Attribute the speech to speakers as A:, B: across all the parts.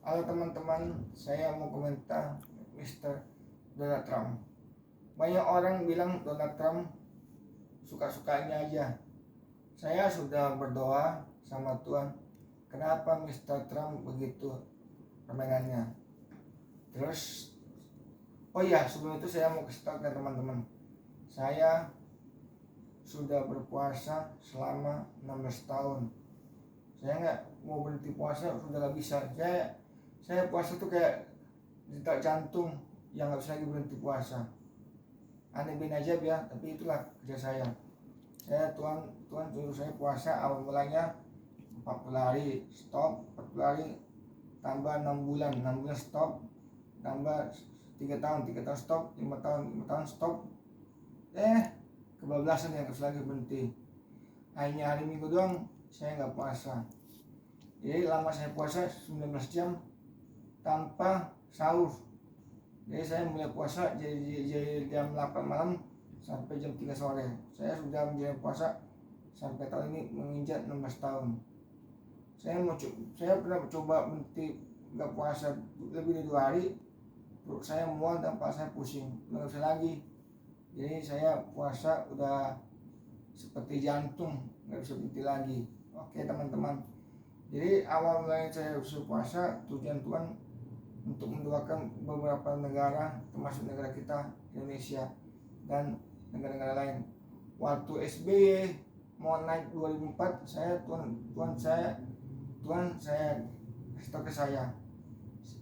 A: Halo teman-teman, saya mau komentar Mr. Donald Trump. Banyak orang bilang Donald Trump suka-sukanya aja. Saya sudah berdoa sama Tuhan, kenapa Mr. Trump begitu permainannya. Terus, oh iya, sebelum itu saya mau kasih tahu ke teman-teman. Saya sudah berpuasa selama 16 tahun. Saya nggak mau berhenti puasa, sudah nggak bisa. Saya puasa tuh kayak detak jantung yang nggak bisa lagi berhenti puasa. Aneh bin aja ya, tapi itulah kerja saya. Tuhan suruh saya puasa awal mulanya 40 hari stop, 40 hari tambah 6 bulan, 6 bulan stop, tambah 3 tahun, 3 tahun stop, 5 tahun stop. Kebablasan yang nggak bisa lagi berhenti. Hanya hari Minggu doang saya nggak puasa. Jadi lama saya puasa 19 jam tanpa sahur. Jadi saya mulai puasa jadi jam 8 malam sampai jam 3 sore. Saya sudah menjalani puasa sampai tahun ini menginjak 16 tahun. Saya pernah coba berhenti nggak puasa lebih dari 2 hari. Perut saya mual dan kepala saya pusing, nggak bisa lagi. Jadi saya puasa udah seperti jantung, nggak bisa berhenti lagi. Oke teman-teman, jadi awal mulanya saya puasa, tujuan Tuhan untuk mendoakan beberapa negara, termasuk negara kita Indonesia dan negara-negara lain. Waktu SBY mau naik 2004, Tuhan kasih tahu ke saya,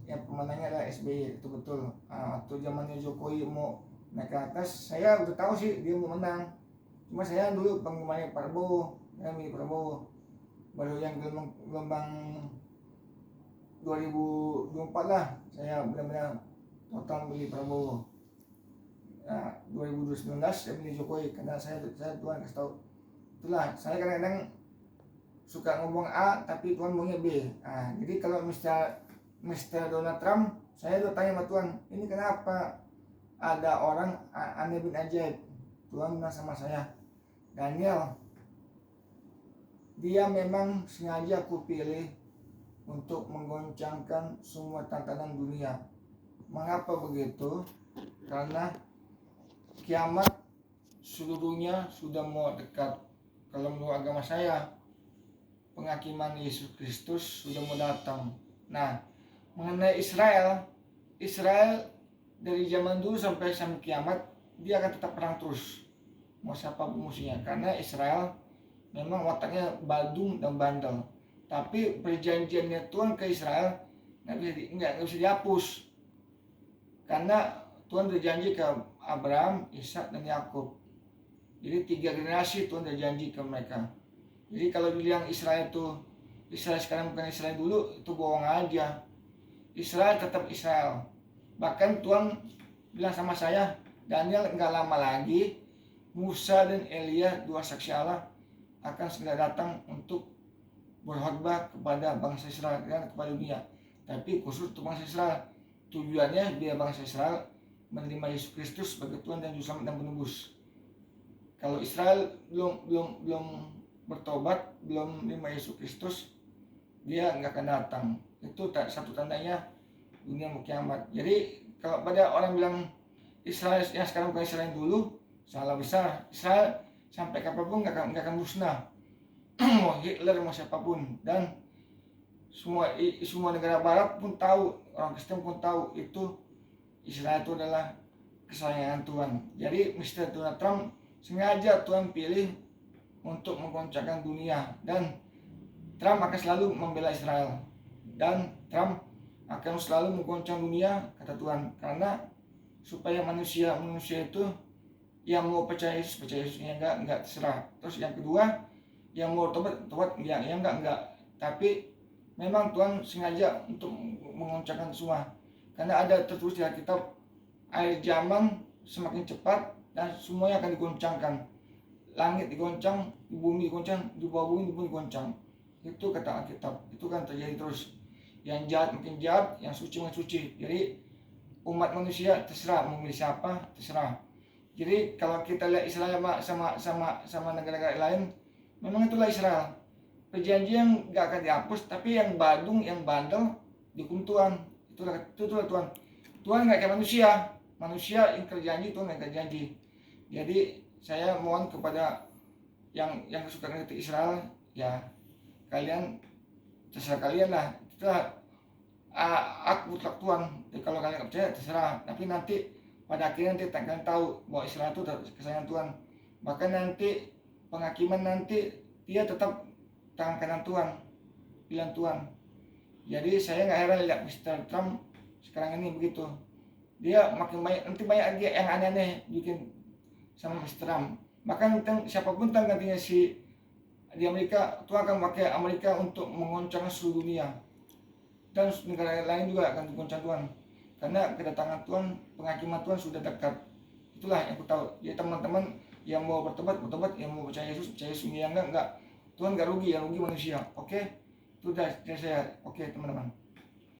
A: yang pemenangnya adalah SBY, itu betul. Waktu zamannya Jokowi mau naik ke atas, saya udah tahu sih dia mau menang. Cuma saya dulu penggemarnya Prabowo, saya milih Prabowo. Baru yang gelombang 2024 lah saya benar-benar total milih Prabowo. 2019 saya milih Jokowi karena saya Tuhan kasih tahu. Itulah saya kadang-kadang suka ngomong A tapi Tuhan ngomongnya B. Jadi kalau Mr. Donald Trump, saya udah tanya sama Tuhan, ini kenapa ada orang aneh bin ajaib. Tuhan bilang sama saya, Daniel, dia memang sengaja aku pilih untuk menggoncangkan semua tatanan dunia. Mengapa begitu? Karena kiamat seluruhnya sudah mau dekat. Kalau menurut agama saya, penghakiman Yesus Kristus sudah mau datang. Nah, mengenai Israel dari zaman dulu sampai kiamat dia akan tetap perang terus, mau siapa musuhnya, karena Israel memang wataknya badung dan bandel. Tapi perjanjiannya Tuhan ke Israel nggak bisa dihapus, karena Tuhan berjanji ke Abraham, Ishak dan Yakub. Jadi 3 generasi Tuhan berjanji ke mereka. Jadi kalau bilang Israel sekarang bukan Israel dulu, itu bohong aja. Israel tetap Israel. Bahkan Tuhan bilang sama saya, Daniel, nggak lama lagi Musa dan Elia, 2 saksi Allah, akan segera datang untuk berkhotbah kepada bangsa Israel dan kepada dunia. Tapi khusus untuk bangsa Israel. Tujuannya biar bangsa Israel menerima Yesus Kristus sebagai Tuhan dan Juru Selamat dan Penebus. Kalau Israel belum bertobat, belum menerima Yesus Kristus, dia nggak akan datang. Itu satu tandanya dunia mau kiamat. Jadi kalau pada orang bilang Israel yang sekarang bukan Israel yang dulu, salah besar. Israel sampai kapanpun nggak akan musnah. Mau Hitler mau siapapun, dan semua negara Barat pun tahu, orang Kristen pun tahu itu Israel itu adalah kesayangan Tuhan. Jadi Mr. Donald Trump sengaja Tuhan pilih untuk menggoncangkan dunia, dan Trump akan selalu membela Israel, dan Trump akan selalu menggoncang dunia kata Tuhan, karena supaya manusia itu yang mau percaya Yesus yang enggak terserah. Terus yang kedua, yang mau tobat yang enggak. Tapi memang Tuhan sengaja untuk mengoncangkan semua, karena ada tertulis di Alkitab, akhir zaman semakin cepat dan semuanya akan digoncangkan. Langit digoncang, di bumi digoncang, di bawah bumi digoncang. Itu kata Alkitab. Itu kan terjadi terus. Yang jahat makin jahat, yang suci makin suci. Jadi umat manusia terserah memilih siapa, terserah. Jadi kalau kita lihat Israel sama negara-negara lain, memang itulah Israel. Perjanjian nggak akan dihapus, tapi yang badung, yang bandel, dihukum Tuhan. Itulah Tuhan. Tuhan nggak kayak manusia ingkar janji, Tuhan nggak ingkar janji. Jadi saya mohon kepada yang suka ngerti Israel, ya kalian terserah kalian lah. Itulah aku mutlak Tuhan. Jadi kalau kalian nggak percaya terserah. Tapi nanti pada akhirnya nanti kalian tahu bahwa Israel itu kesayangan Tuhan. Bahkan nanti penghakiman nanti dia tetap tangan kanan Tuhan, pilihan Tuhan. Jadi saya nggak heran lihat Mr. Trump sekarang ini begitu. Dia makin banyak, nanti banyak lagi yang aneh-aneh bikin sama Mr. Trump. Bahkan siapapun gantinya di Amerika, Tuhan akan pakai Amerika untuk mengoncang seluruh dunia. Dan negara lain juga akan diguncang Tuhan. Karena kedatangan Tuhan, penghakiman Tuhan sudah dekat. Itulah yang aku tahu. Jadi teman-teman yang mau bertobat, yang mau percaya Yesus, yang enggak. Tuhan enggak rugi, yang rugi manusia. Oke? Itu dari saya. Oke, teman-teman.